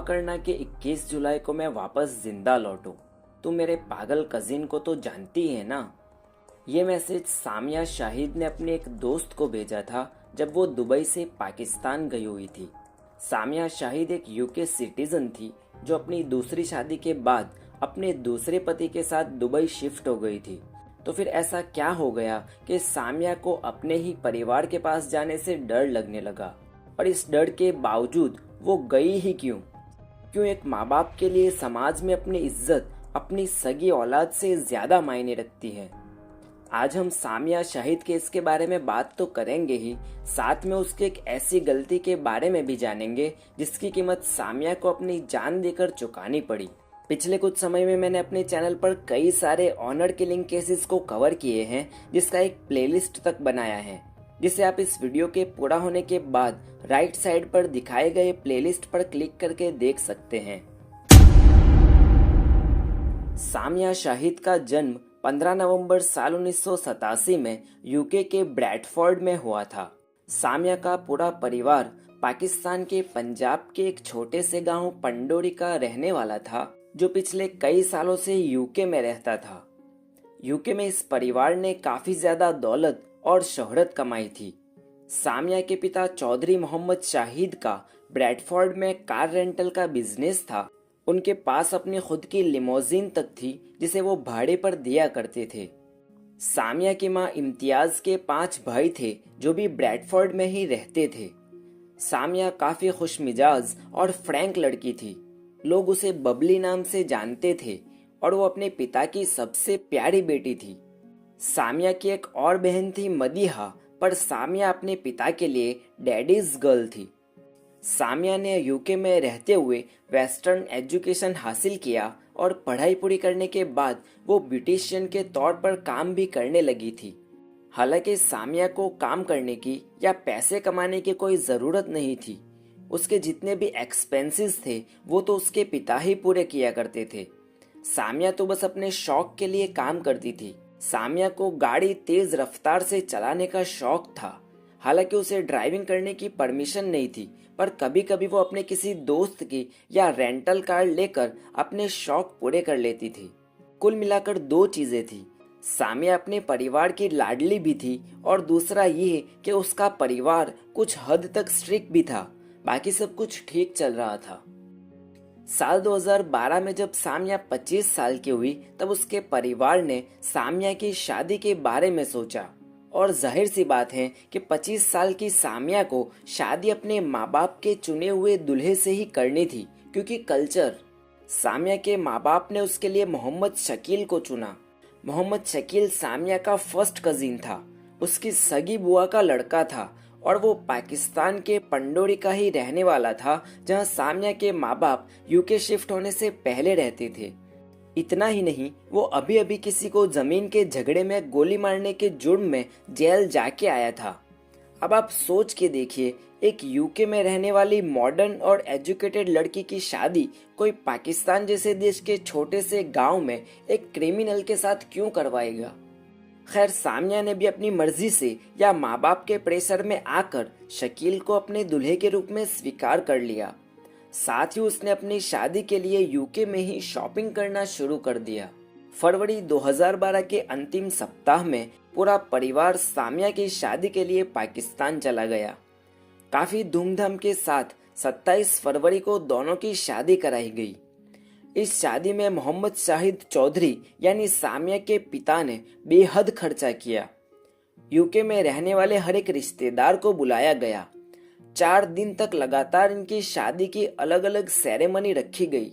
करना कि 21 जुलाई को मैं वापस जिंदा लौटूं। तू मेरे पागल कजिन को तो जानती है ना। ये मैसेज सामिया शाहिद ने अपने एक दोस्त को भेजा था जब वो दुबई से पाकिस्तान गई हुई थी। सामिया शाहिद एक यूके सिटीजन थी जो अपनी दूसरी शादी के बाद अपने दूसरे पति के साथ दुबई शिफ्ट हो गई थी। तो फिर ऐसा क्या हो गया कि सामिया को अपने ही परिवार के पास जाने से डर लगने लगा, और इस डर के बावजूद वो गई ही क्यों? क्यों एक माँ बाप के लिए समाज में अपनी इज्जत अपनी सगी औलाद से ज्यादा मायने रखती है? आज हम सामिया शाहिद के इसके बारे में बात तो करेंगे ही, साथ में उसके एक ऐसी गलती के बारे में भी जानेंगे जिसकी कीमत सामिया को अपनी जान देकर चुकानी पड़ी। पिछले कुछ समय में मैंने अपने चैनल पर कई सारे ऑनर किलिंग केसेस को कवर किए हैं, जिसका एक प्लेलिस्ट तक बनाया है, जिसे आप इस वीडियो के पूरा होने के बाद राइट साइड पर दिखाए गए प्लेलिस्ट पर क्लिक करके देख सकते हैं। सामिया शाहिद का जन्म 15 नवंबर साल 1987 में यूके के ब्रैडफोर्ड में हुआ था। सामिया का पूरा परिवार पाकिस्तान के पंजाब के एक छोटे से गांव पंडोरी का रहने वाला था, जो पिछले कई सालों से यूके में रहता था। यूके में इस परिवार ने काफी ज्यादा दौलत और शोहरत कमाई थी। सामिया के पिता चौधरी मोहम्मद शाहिद का ब्रैडफोर्ड में कार रेंटल का बिजनेस था। उनके पास अपनी खुद की लिमोजिन तक थी जिसे वो भाड़े पर दिया करते थे। सामिया की मां इम्तियाज के 5 भाई थे जो भी ब्रैडफोर्ड में ही रहते थे। सामिया काफी खुशमिजाज और फ्रैंक लड़की थी। लोग उसे बबली नाम से जानते थे और वो अपने पिता की सबसे प्यारी बेटी थी। सामिया की एक और बहन थी मदीहा, पर सामिया अपने पिता के लिए डैडीज गर्ल थी। सामिया ने यूके में रहते हुए वेस्टर्न एजुकेशन हासिल किया और पढ़ाई पूरी करने के बाद वो ब्यूटिशियन के तौर पर काम भी करने लगी थी। हालांकि सामिया को काम करने की या पैसे कमाने की कोई ज़रूरत नहीं थी। उसके जितने भी एक्सपेंसेस थे वो तो उसके पिता ही पूरे किया करते थे। सामिया तो बस अपने शौक के लिए काम करती थी। सामिया को गाड़ी तेज रफ्तार से चलाने का शौक था। हालांकि उसे ड्राइविंग करने की परमिशन नहीं थी, पर कभी कभी वो अपने किसी दोस्त की या रेंटल कार लेकर अपने शौक पूरे कर लेती थी। कुल मिलाकर 2 चीजें थी। सामिया अपने परिवार की लाडली भी थी और दूसरा ये कि उसका परिवार कुछ हद तक स्ट्रिक्ट भी था। बाकी सब कुछ ठीक चल रहा था। साल 2012 में जब सामिया 25 साल की हुई तब उसके परिवार ने सामिया की शादी के बारे में सोचा, और जाहिर सी बात है कि 25 साल की सामिया को शादी अपने माँ बाप के चुने हुए दूल्हे से ही करनी थी, क्योंकि कल्चर। सामिया के माँ बाप ने उसके लिए मोहम्मद शकील को चुना। मोहम्मद शकील सामिया का फर्स्ट कजिन था, उसकी सगी बुआ का लड़का था, और वो पाकिस्तान के पंडोरी का ही रहने वाला था, जहां सामिया के माँ बाप यूके शिफ्ट होने से पहले रहते थे। इतना ही नहीं, वो अभी अभी किसी को जमीन के झगड़े में गोली मारने के जुर्म में जेल जाके आया था। अब आप सोच के देखिए, एक यूके में रहने वाली मॉडर्न और एजुकेटेड लड़की की शादी कोई पाकिस्तान जैसे देश के छोटे से गांव में एक क्रिमिनल के साथ क्यों करवाएगा? खैर, सामिया ने भी अपनी मर्जी से या माँ बाप के प्रेशर में आकर शकील को अपने दूल्हे के रूप में स्वीकार कर लिया। साथ ही उसने अपनी शादी के लिए यूके में ही शॉपिंग करना शुरू कर दिया। फरवरी 2012 के अंतिम सप्ताह में पूरा परिवार सामिया की शादी के लिए पाकिस्तान चला गया। काफी धूमधाम के साथ 27 फरवरी को दोनों की शादी कराई गई। इस शादी में मोहम्मद शाहिद चौधरी यानी सामिया के पिता ने बेहद खर्चा किया। यूके में रहने वाले हर एक रिश्तेदार को बुलाया गया। 4 दिन तक लगातार इनकी शादी की अलग अलग सेरेमनी रखी गई।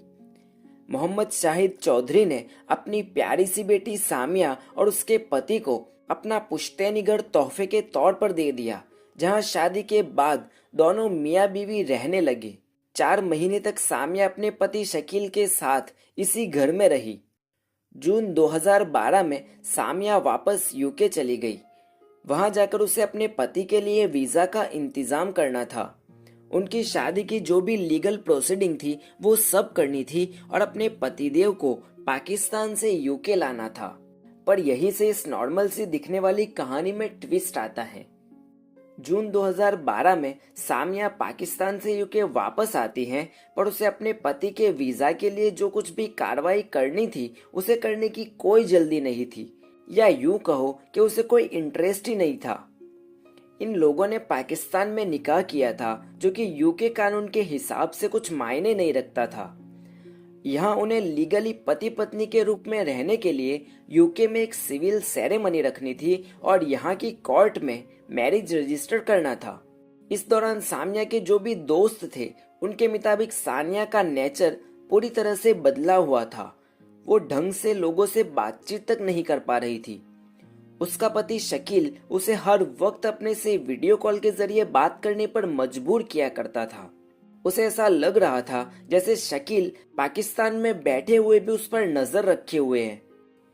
मोहम्मद शाहिद चौधरी ने अपनी प्यारी सी बेटी सामिया और उसके पति को अपना पुश्तैनी घर तोहफे के तौर पर दे दिया, जहां शादी के बाद दोनों मियाँ बीवी रहने लगे। 4 महीने तक सामिया अपने पति शकील के साथ इसी घर में रही। जून 2012 में सामिया वापस यूके चली गई। वहां जाकर उसे अपने पति के लिए वीजा का इंतजाम करना था। उनकी शादी की जो भी लीगल प्रोसीडिंग थी वो सब करनी थी और अपने पतिदेव को पाकिस्तान से यूके लाना था। पर यहीं से इस नॉर्मल सी दिखने वाली कहानी में ट्विस्ट आता है। जून 2012 में सामिया पाकिस्तान से यूके वापस आती हैं, पर उसे अपने पति के वीजा के लिए जो कुछ भी कार्रवाई करनी थी उसे करने की कोई जल्दी नहीं थी, या यूं कहो कि उसे कोई इंटरेस्ट ही नहीं था। इन लोगों ने पाकिस्तान में निकाह किया था, जो कि यूके कानून के हिसाब से कुछ मायने नहीं रखता था। यहाँ उन्हें लीगली पति पत्नी के रूप में रहने के लिए यूके में एक सिविल सेरेमनी रखनी थी और यहाँ की कोर्ट में मैरिज रजिस्टर करना था। इस दौरान सामिया के जो भी दोस्त थे उनके मुताबिक सानिया का नेचर पूरी तरह से बदला हुआ था। वो ढंग से लोगों से बातचीत तक नहीं कर पा रही थी। उसका पति शकील उसे हर वक्त अपने से वीडियो कॉल के जरिए बात करने पर मजबूर किया करता था। उसे ऐसा लग रहा था जैसे शकील पाकिस्तान में बैठे हुए भी उस पर नजर रखे हुए हैं।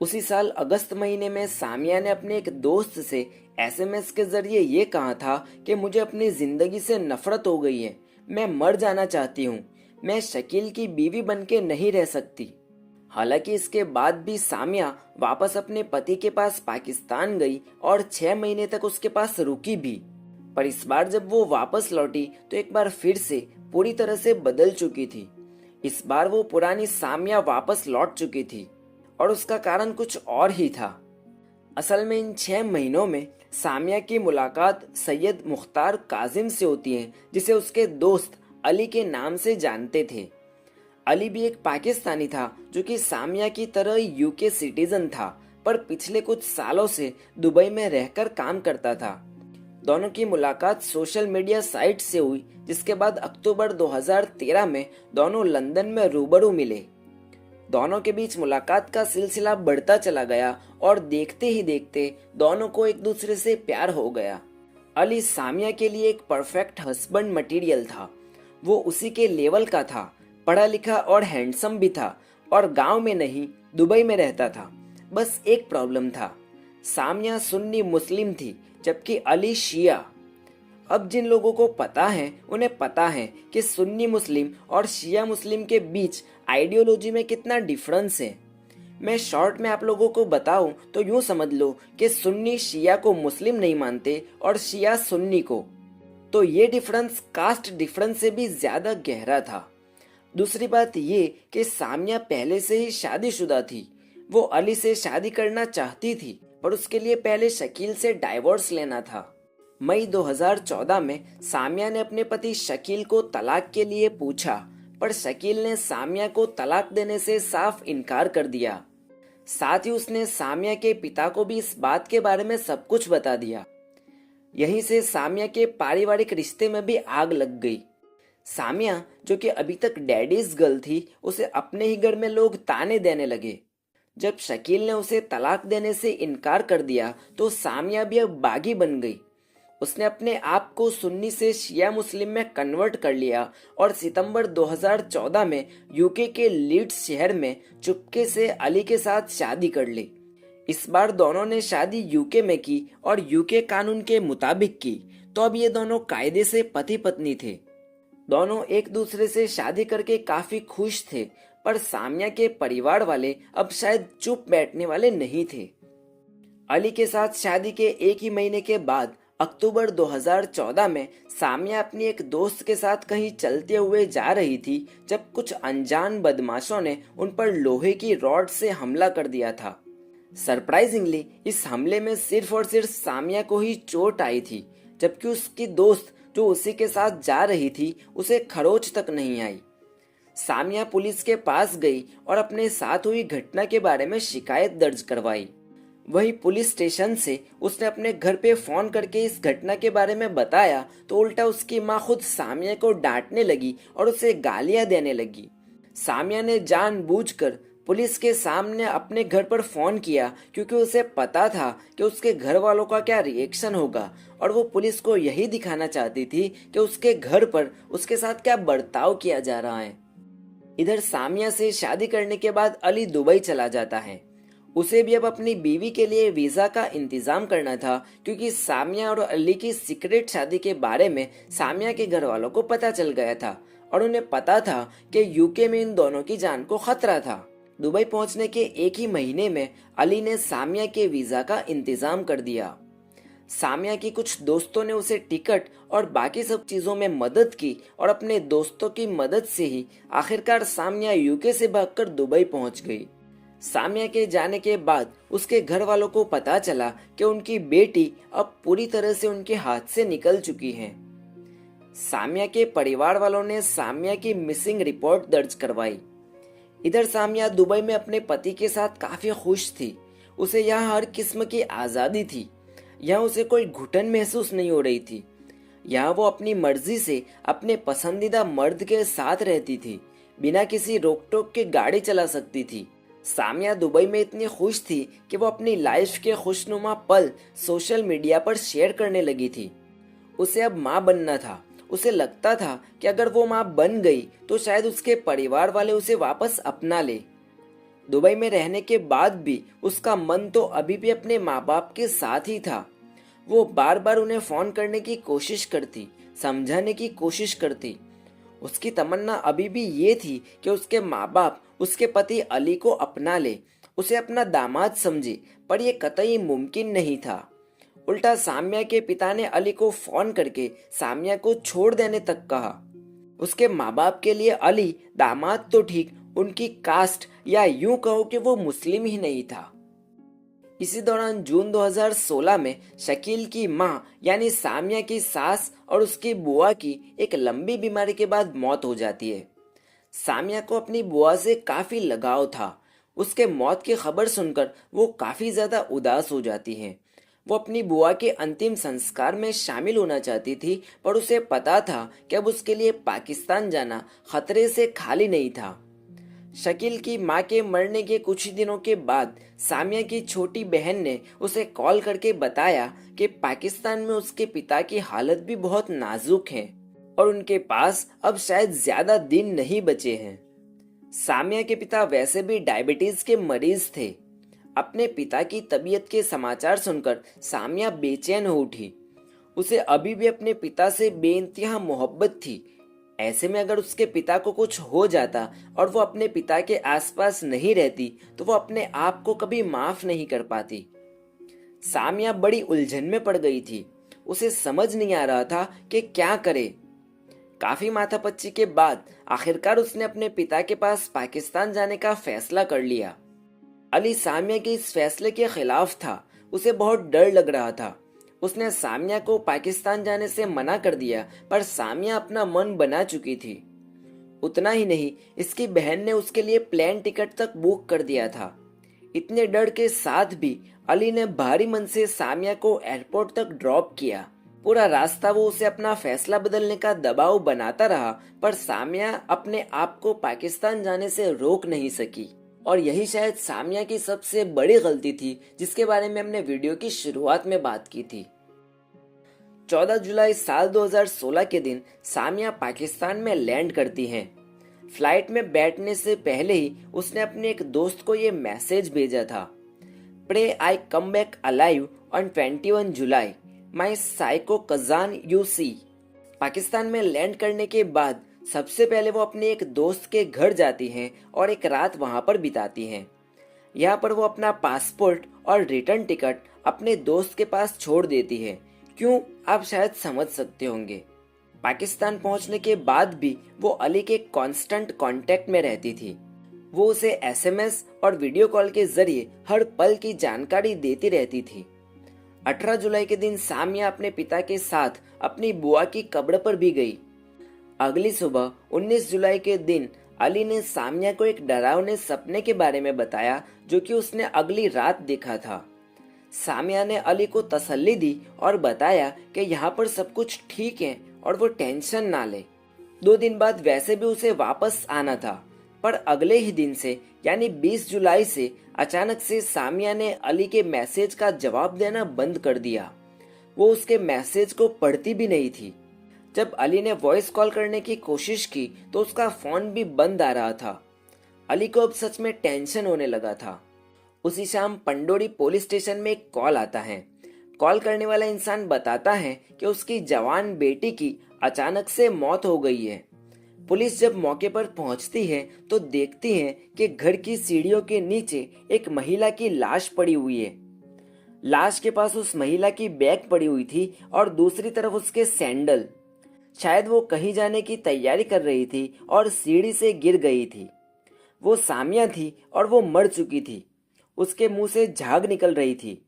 उसी साल अगस्त महीने में सामिया ने अपने एक दोस्त से एसएमएस के जरिए ये कहा था कि मुझे अपनी जिंदगी से नफरत हो गई है, मैं मर जाना चाहती हूँ, मैं शकील की बीवी बनके नहीं रह सकती। हालांकि इसके बाद भी सामिया वापस अपने पति के पास पाकिस्तान गई और 6 महीने तक उसके पास रुकी भी, पर इस बार जब वो वापस लौटी तो एक बार फिर से पूरी तरह से बदल चुकी थी। इस बार वो पुरानी सामिया वापस लौट चुकी थी और उसका कारण कुछ और ही था। असल में इन 6 महीनों में सामिया की मुलाकात सैयद मुख्तार काजिम से होती है, जिसे उसके दोस्त अली के नाम से जानते थे। अली भी एक पाकिस्तानी था जो कि सामिया की तरह यूके सिटीजन था, पर पिछले कुछ सालों से दुबई में रहकर काम करता था। दोनों की मुलाकात सोशल मीडिया साइट से हुई, जिसके बाद अक्टूबर 2013 में दोनों लंदन में रूबरू मिले। दोनों के बीच मुलाकात का सिलसिला बढ़ता चला गया और देखते ही देखते दोनों को एक दूसरे से प्यार हो गया। अली सामिया के लिए एक परफेक्ट हस्बैंड मटेरियल था। वो उसी के लेवल का था, पढ़ा लिखा और हैंडसम भी था और गांव में नहीं दुबई में रहता था। बस एक प्रॉब्लम था, सामिया सुन्नी मुस्लिम थी जबकि अली शिया। अब जिन लोगों को पता है उन्हें पता है कि सुन्नी मुस्लिम और शिया मुस्लिम के बीच आइडियोलॉजी में कितना डिफरेंस है। मैं शॉर्ट में आप लोगों को बताऊं तो यूं समझ लो कि सुन्नी शिया को मुस्लिम नहीं मानते और शिया सुन्नी को। तो ये डिफरेंस कास्ट डिफरेंस से भी ज्यादा गहरा था। दूसरी बात ये कि सामिया पहले से ही शादीशुदा थी। वो अली से शादी करना चाहती थी, पर उसके लिए पहले शकील से डाइवोर्स लेना था। मई 2014 में सामिया ने अपने पति शकील को तलाक के लिए पूछा, पर शकील ने सामिया को तलाक देने से साफ इनकार कर दिया। साथ ही उसने सामिया के पिता को भी इस बात के बारे में सब कुछ बता दिया। यहीं से सामिया के पारिवारिक रिश्ते में भी आग लग गई। सामिया, जो कि अभी तक डैडीज गर्ल थी, उसे अपने ही घर में लोग ताने देने लगे। जब शकील ने उसे तलाक देने से इनकार कर दिया तो सामिया भी अब बागी बन गई। उसने अपने आप को सुन्नी से शिया मुस्लिम में कन्वर्ट कर लिया और सितंबर 2014 में यूके के लीड्स शहर में चुपके से अली के साथ शादी कर ली। इस बार दोनों ने शादी यूके में की और यूके कानून के मुताबिक की, तो अब ये दोनों कायदे से पति पत्नी थे। दोनों एक दूसरे से शादी करके काफी खुश थे, पर सामिया के परिवार वाले अब शायद चुप बैठने वाले नहीं थे। अली के साथ शादी के एक ही महीने के बाद अक्टूबर 2014 में सामिया अपनी एक दोस्त के साथ कहीं चलते हुए जा रही थी, जब कुछ अनजान बदमाशों ने उन पर लोहे की रॉड से हमला कर दिया था। सरप्राइजिंगली इस हमले में सिर्फ और सिर्फ सामिया को ही चोट आई थी, जबकि उसकी दोस्त जो उसी के साथ जा रही थी उसे खरोच तक नहीं आई। सामिया पुलिस के पास गई और अपने साथ हुई घटना के बारे में शिकायत दर्ज करवाई। वही पुलिस स्टेशन से उसने अपने घर पे फोन करके इस घटना के बारे में बताया तो उल्टा उसकी माँ खुद सामिया को डांटने लगी और उसे गालियां देने लगी। सामिया ने जानबूझकर पुलिस के सामने अपने घर पर फोन किया, क्योंकि उसे पता था कि उसके घर वालों का क्या रिएक्शन होगा और वो पुलिस को यही दिखाना चाहती थी कि उसके घर पर उसके साथ क्या बर्ताव किया जा रहा है। इधर सामिया से शादी करने के बाद अली दुबई चला जाता है। उसे भी अब अपनी बीवी के लिए वीजा का इंतजाम करना था, क्योंकि सामिया और अली की सीक्रेट शादी के बारे में सामिया के घर वालों को पता चल गया था और उन्हें पता था कि यूके में इन दोनों की जान को खतरा था। दुबई पहुंचने के एक ही महीने में अली ने सामिया के वीजा का इंतजाम कर दिया। सामिया की कुछ दोस्तों ने उसे टिकट और बाकी सब चीजों में मदद की और अपने दोस्तों की मदद से ही आखिरकार सामिया यूके से भागकर दुबई पहुंच गई। सामिया के जाने के बाद उसके घर वालों को पता चला कि उनकी बेटी अब पूरी तरह से उनके हाथ से निकल चुकी है। सामिया के परिवार वालों ने सामिया की मिसिंग रिपोर्ट दर्ज करवाई। इधर सामिया दुबई में अपने पति के साथ काफी खुश थी। उसे यहाँ हर किस्म की आजादी थी। यहाँ उसे कोई घुटन महसूस नहीं हो रही थी। यहाँ वो अपनी मर्जी से अपने पसंदीदा मर्द के साथ रहती थी। बिना किसी रोक टोक के गाड़ी चला सकती थी। सामिया दुबई में इतनी खुश थी कि वो अपनी लाइफ के खुशनुमा पल सोशल मीडिया पर शेयर करने लगी थी। उसे अब माँ बनना था। उसे लगता था कि अगर वो माँ बन गई तो शायद उसके परिवार वाले उसे वापस अपना ले। दुबई में रहने के बाद भी उसका मन तो अभी भी अपने माँ बाप के साथ ही था। वो बार बार उन्हें फोन करने की कोशिश करती, समझाने की कोशिश करती। उसकी तमन्ना अभी भी ये थी कि उसके माँ बाप उसके पति अली को अपना ले, उसे अपना दामाद समझे, पर यह कतई मुमकिन नहीं था। उल्टा सामिया के पिता ने अली को फोन करके सामिया को छोड़ देने तक कहा। उसके माँ बाप के लिए अली दामाद तो ठीक, उनकी कास्ट या यूं कहो कि वो मुस्लिम ही नहीं था। इसी दौरान जून 2016 में शकील की मां यानी सामिया की सास और उसकी बुआ की एक लंबी बीमारी के बाद मौत हो जाती है। सामिया को अपनी बुआ से काफी लगाव था। उसके मौत की खबर सुनकर वो काफी ज्यादा उदास हो जाती है। वो अपनी बुआ के अंतिम संस्कार में शामिल होना चाहती थी, पर उसे पता था कि अब उसके लिए पाकिस्तान जाना खतरे से खाली नहीं था। शकील की मां के मरने के कुछ ही दिनों के बाद सामिया की छोटी बहन ने उसे कॉल करके बताया कि पाकिस्तान में उसके पिता की हालत भी बहुत नाजुक है और उनके पास अब शायद ज्यादा दिन नहीं बचे हैं। सामिया के पिता वैसे भी डायबिटीज के मरीज थे। अपने पिता की तबीयत के समाचार सुनकर सामिया बेचैन हो उठी। उसे अभी भी अपने पिता से बेइंतहा मोहब्बत थी। ऐसे में अगर उसके पिता को कुछ हो जाता और वो अपने पिता के आसपास नहीं रहती तो वो अपने आप को कभी माफ नहीं कर पाती। सामिया बड़ी उलझन में पड़ गई थी। उसे समझ नहीं आ रहा था कि क्या करे। काफी माथापच्ची के बाद आखिरकार उसने अपने पिता के पास पाकिस्तान जाने का फैसला कर लिया। अली सामिया के इस फैसले के खिलाफ था। उसे बहुत डर लग रहा था। उसने सामिया को पाकिस्तान जाने से मना कर दिया, पर सामिया अपना मन बना चुकी थी। उतना ही नहीं, इसकी बहन ने उसके लिए प्लेन टिकट तक बुक कर दिया था। इतने डर के साथ भी अली ने भारी मन से सामिया को एयरपोर्ट तक ड्रॉप किया। पूरा रास्ता वो उसे अपना फैसला बदलने का दबाव बनाता रहा, पर सामिया अपने आप को पाकिस्तान जाने से रोक नहीं सकी। और यही शायद सामिया की सबसे बड़ी गलती थी, जिसके बारे में हमने वीडियो की शुरुआत में बात की थी। 14 जुलाई साल 2016 के दिन सामिया पाकिस्तान में लैंड करती हैं। फ्लाइट में बैठने से पहले ही उसने अपने एक दोस्त को ये मैसेज भेजा था, pray I come back alive on 21 July, my psycho cousin you see. Pakistan में लैंड करने के बाद सबसे पहले वो अपने एक दोस्त के घर जाती हैं और एक रात वहां पर बिताती हैं। यहाँ पर वो अपना पासपोर्ट और रिटर्न टिकट अपने दोस्त के पास छोड़ देती है। क्यों, आप शायद समझ सकते होंगे। पाकिस्तान पहुंचने के बाद भी वो अली के कांस्टेंट कांटेक्ट में रहती थी। वो उसे एसएमएस और वीडियो कॉल के जरिए हर पल की जानकारी देती रहती थी। 18 जुलाई के दिन सामिया अपने पिता के साथ अपनी बुआ की कब्र पर भी गई। अगली सुबह 19 जुलाई के दिन अली ने सामिया को एक डरावने सपने के बारे में बताया जो कि उसने अगली रात देखा था। सामिया ने अली को तसल्ली दी और बताया कि यहाँ पर सब कुछ ठीक है और वो टेंशन ना ले। 2 दिन बाद वैसे भी उसे वापस आना था, पर अगले ही दिन से यानी 20 जुलाई से अचानक से सामिया ने अली के मैसेज का जवाब देना बंद कर दिया। वो उसके मैसेज को पढ़ती भी नहीं थी। जब अली ने वॉइस कॉल करने की कोशिश की तो उसका फोन भी बंद आ रहा था। अली को अब सच में टेंशन होने लगा था। उसी शाम पंडोरी पुलिस स्टेशन में एक कॉल आता है। कॉल करने वाला इंसान बताता है कि उसकी जवान बेटी की अचानक से मौत हो गई है। पुलिस जब मौके पर पहुंचती है तो देखती है कि घर की सीढ़ियों के नीचे एक महिला की लाश पड़ी हुई है। लाश के पास उस महिला की बैग पड़ी हुई थी और दूसरी तरफ उसके सैंडल। शायद वो कहीं जाने की तैयारी कर रही थी और सीढ़ी से गिर गई थी। वो सामिया थी और वो मर चुकी थी। उसके मुंह से झाग निकल रही थी।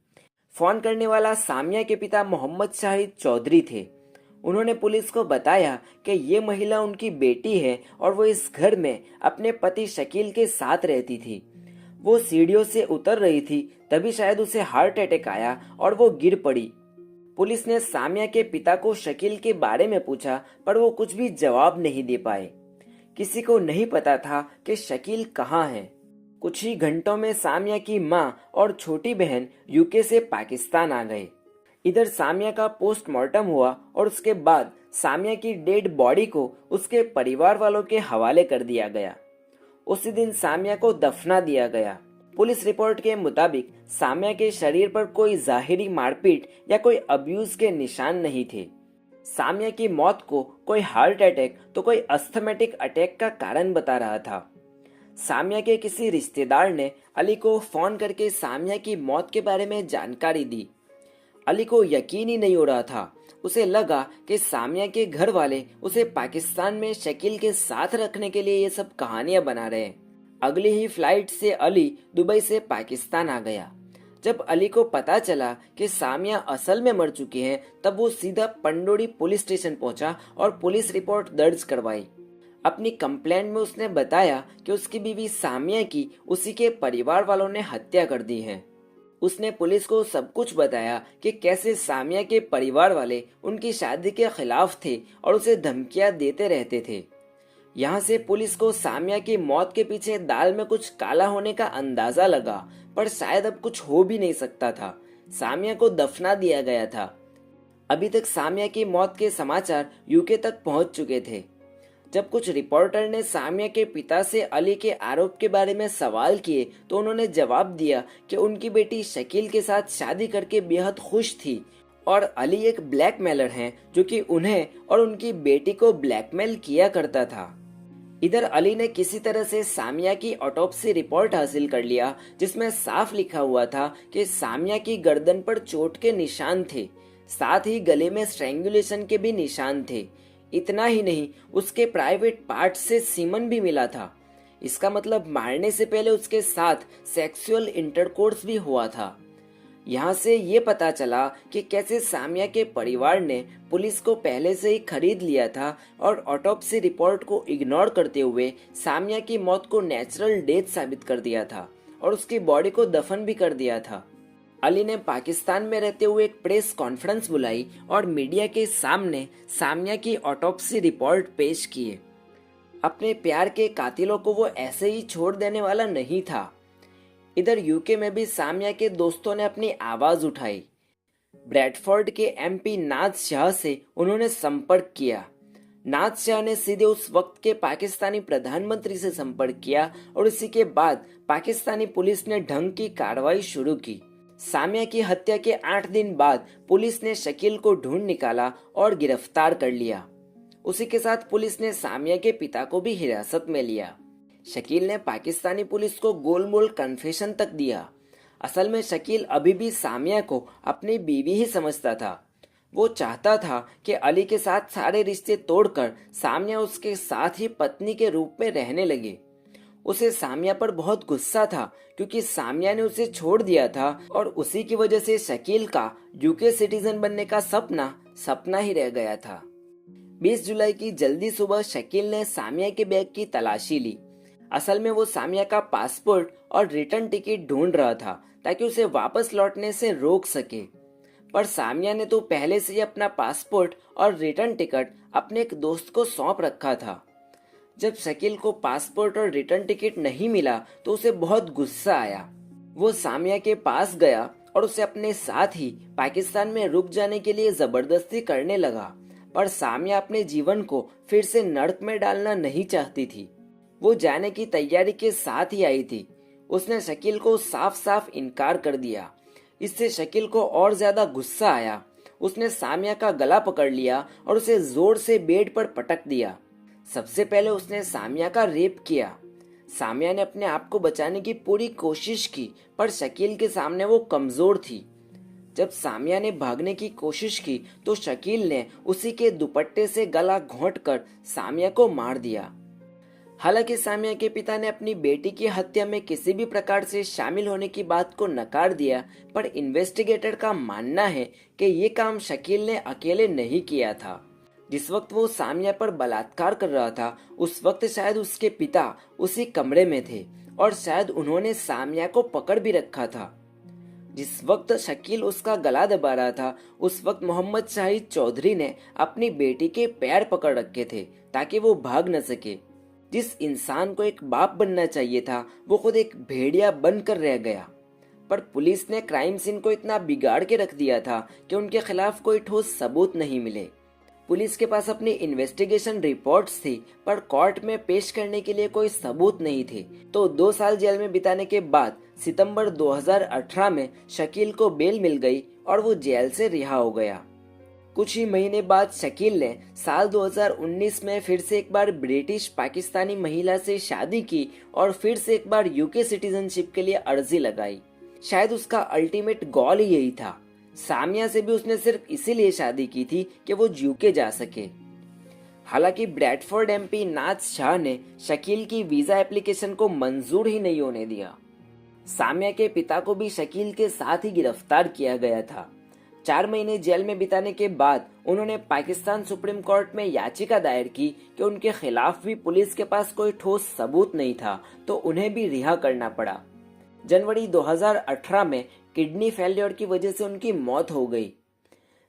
फोन करने वाला सामिया के पिता मोहम्मद शाहिद चौधरी थे। उन्होंने पुलिस को बताया कि ये महिला उनकी बेटी है और वो इस घर में अपने पति शकील के साथ रहती थी। वो सीढ़ियों से उतर रही थी, तभी शायद उसे हार्ट अटैक आया और वो गिर पड़ी। पुलिस ने सामिया के पिता को शकील के बारे में पूछा, पर वो कुछ भी जवाब नहीं दे पाए। किसी को नहीं पता था कि शकील कहाँ है। कुछ ही घंटों में सामिया की माँ और छोटी बहन यूके से पाकिस्तान आ गए। इधर सामिया का पोस्टमार्टम हुआ और उसके बाद सामिया की डेड बॉडी को उसके परिवार वालों के हवाले कर दिया गया। उसी दिन सामिया को दफना दिया गया। पुलिस रिपोर्ट के मुताबिक सामिया के शरीर पर कोई जाहिरी मारपीट या कोई अब्यूज के निशान नहीं थे। सामिया की मौत को कोई हार्ट अटैक तो कोई अस्थमेटिक अटैक का कारण बता रहा था। सामिया के किसी रिश्तेदार ने अली को फोन करके सामिया की मौत के बारे में जानकारी दी। अली को यकीन ही नहीं हो रहा था। उसे लगा कि सामिया के घर वाले उसे पाकिस्तान में शकील के साथ रखने के लिए ये सब कहानियां बना रहे हैं। अगली ही फ्लाइट से अली दुबई से पाकिस्तान आ गया। जब अली को पता चला कि सामिया असल में मर चुकी है, तब वो सीधा पंडोड़ी पुलिस स्टेशन पहुंचा और पुलिस रिपोर्ट दर्ज करवाई। अपनी कंप्लेंट में उसने बताया कि उसकी बीवी सामिया की उसी के परिवार वालों ने हत्या कर दी है। उसने पुलिस को सब कुछ बताया कि कैसे सामिया के परिवार वाले उनकी शादी के खिलाफ थे और उसे धमकियां देते रहते थे। यहाँ से पुलिस को सामिया की मौत के पीछे दाल में कुछ काला होने का अंदाजा लगा, पर शायद अब कुछ हो भी नहीं सकता था। सामिया को दफना दिया गया था। अभी तक सामिया की मौत के समाचार यूके तक पहुंच चुके थे। जब कुछ रिपोर्टर ने सामिया के पिता से अली के आरोप के बारे में सवाल किए, तो उन्होंने जवाब दिया कि उनकी बेटी शकील के साथ शादी करके बेहद खुश थी और अली एक ब्लैकमेलर हैं जो कि उन्हें और उनकी बेटी को ब्लैकमेल किया करता था। इधर अली ने किसी तरह से सामिया की ऑटोप्सी रिपोर्ट हासिल कर लिया, जिसमें साफ लिखा हुआ था कि सामिया की गर्दन पर चोट के निशान थे, साथ ही गले में स्ट्रैंगुलेशन के भी निशान थे। इतना ही नहीं, उसके प्राइवेट पार्ट से सीमन भी मिला था। इसका मतलब मारने से पहले उसके साथ सेक्सुअल इंटरकोर्स भी हुआ था। यहाँ से ये पता चला कि कैसे सामिया के परिवार ने पुलिस को पहले से ही खरीद लिया था और ऑटोप्सी रिपोर्ट को इग्नोर करते हुए सामिया की मौत को नेचुरल डेथ साबित कर दिया था और उसकी बॉडी को दफन भी कर दिया था। अली ने पाकिस्तान में रहते हुए एक प्रेस कॉन्फ्रेंस बुलाई और मीडिया के सामने सामिया की ऑटोप्सी रिपोर्ट पेश किए। अपने प्यार के कातिलों को वो ऐसे ही छोड़ देने वाला नहीं था। इधर यूके में भी सामिया के दोस्तों ने अपनी आवाज उठाई। ब्रैडफोर्ड के एमपी नाज शाह से उन्होंने संपर्क किया। नाज शाह ने सीधे उस वक्त के पाकिस्तानी प्रधानमंत्री से संपर्क किया और इसी के बाद पाकिस्तानी पुलिस ने ढंग की कार्रवाई शुरू की। सामिया की हत्या के 8 दिन बाद पुलिस ने शकील को ढूंढ निकाला और गिरफ्तार कर लिया। उसी के साथ पुलिस ने सामिया के पिता को भी हिरासत में लिया। शकील ने पाकिस्तानी पुलिस को गोलमोल कन्फेशन तक दिया। असल में शकील अभी भी सामिया को अपनी बीवी ही समझता था। वो चाहता था कि अली के साथ सारे रिश्ते तोड़कर सामिया उसके साथ ही पत्नी के रूप में रहने लगे। उसे सामिया पर बहुत गुस्सा था क्योंकि सामिया ने उसे छोड़ दिया था और उसी की वजह से शकील का यूके सिटीजन बनने का सपना ही रह गया था। 20 जुलाई की जल्दी सुबह शकील ने सामिया के बैग की तलाशी ली। असल में वो सामिया का पासपोर्ट और रिटर्न टिकट ढूंढ रहा था ताकि उसे वापस लौटने से रोक सके, पर सामिया ने तो पहले से ही अपना पासपोर्ट और रिटर्न टिकट अपने एक दोस्त को सौंप रखा था। जब शकील को पासपोर्ट और रिटर्न टिकट नहीं मिला तो उसे बहुत गुस्सा आया। वो सामिया के पास गया और उसे अपने साथ ही पाकिस्तान में रुक जाने के लिए जबरदस्ती करने लगा, पर सामिया अपने जीवन को फिर से नर्क में डालना नहीं चाहती थी। वो जाने की तैयारी के साथ ही आई थी। उसने शकील को साफ साफ इनकार कर दिया। इससे शकील को और ज्यादा गुस्सा आया। उसने सामिया का गला पकड़ लिया और उसे जोर से बेड पर पटक दिया। सबसे पहले उसने सामिया का रेप किया। सामिया ने अपने आप को बचाने की पूरी कोशिश की, पर शकील के सामने वो कमजोर थी। जब सामिया ने भागने की कोशिश की तो शकील ने उसी के दुपट्टे से गला घोंटकर सामिया को मार दिया। हालांकि सामिया के पिता ने अपनी बेटी की हत्या में किसी भी प्रकार से शामिल होने की बात को नकार दिया, पर इन्वेस्टिगेटर का मानना है कि ये काम शकील ने अकेले नहीं किया था। जिस वक्त वो सामिया पर बलात्कार कर रहा था उस वक्त शायद उसके पिता उसी कमरे में थे और शायद उन्होंने सामिया को पकड़ भी रखा था। जिस वक्त शकील उसका गला दबा रहा था उस वक्त मोहम्मद शाहिद चौधरी ने अपनी बेटी के पैर पकड़ रखे थे ताकि वो भाग न सके। जिस इंसान को एक बाप बनना चाहिए था वो खुद एक भेड़िया बनकर रह गया। पर पुलिस ने क्राइम सीन को इतना बिगाड़ के रख दिया था कि उनके खिलाफ कोई ठोस सबूत नहीं मिले। पुलिस के पास अपनी इन्वेस्टिगेशन रिपोर्ट्स थी पर कोर्ट में पेश करने के लिए कोई सबूत नहीं थे। तो 2 साल जेल में बिताने के बाद सितंबर 2018 में शकील को बेल मिल गई और वो जेल से रिहा हो गया। कुछ ही महीने बाद शकील ने साल 2019 में फिर से एक बार ब्रिटिश पाकिस्तानी महिला से शादी की और फिर से एक बार यूके सिटीजनशिप के लिए अर्जी लगाई। शायद उसका अल्टीमेट गोल ही यही था। सामिया से भी उसने सिर्फ इसीलिए शादी की थी कि वो यूके जा सके। हालांकि ब्रैडफोर्ड एमपी नाज शाह ने शकील की वीजा एप्लीकेशन को मंजूर ही नहीं होने दिया। सामिया के पिता को भी शकील के साथ ही गिरफ्तार किया गया था। 4 महीने जेल में बिताने के बाद उन्होंने पाकिस्तान सुप्रीम कोर्ट में याचिका दायर की कि उनके खिलाफ भी पुलिस के पास कोई ठोस सबूत नहीं था तो उन्हें भी रिहा करना पड़ा। जनवरी 2018 में किडनी फेलियर की वजह से उनकी मौत हो गई।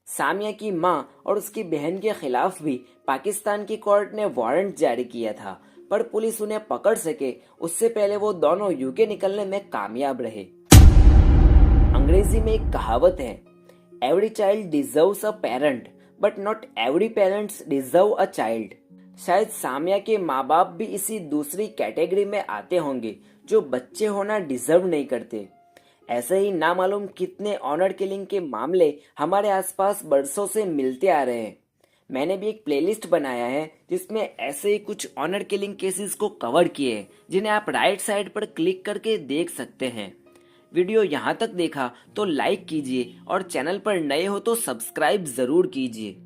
सामिया की मां और उसकी बहन के खिलाफ भी पाकिस्तान की कोर्ट ने वारंट जारी किया था, पर पुलिस उन्हें पकड़ सके उससे पहले वो दोनों यूके निकलने में कामयाब रहे। अंग्रेजी में एक कहावत है, every child deserves a parent but not every parents deserve a child. शायद सामिया के माँ बाप भी इसी दूसरी कैटेगरी में आते होंगे जो बच्चे होना डिजर्व नहीं करते। ऐसे ही नामालूम कितने ऑनर किलिंग के मामले हमारे आसपास बरसों से मिलते आ रहे हैं। मैंने भी एक प्लेलिस्ट बनाया है जिसमें ऐसे ही कुछ ऑनर किलिंग केसेस को कवर किए हैं जिन्हें आप राइट साइड पर क्लिक करके देख सकते हैं। वीडियो यहाँ तक देखा तो लाइक कीजिए और चैनल पर नए हो तो सब्सक्राइब जरूर कीजिए।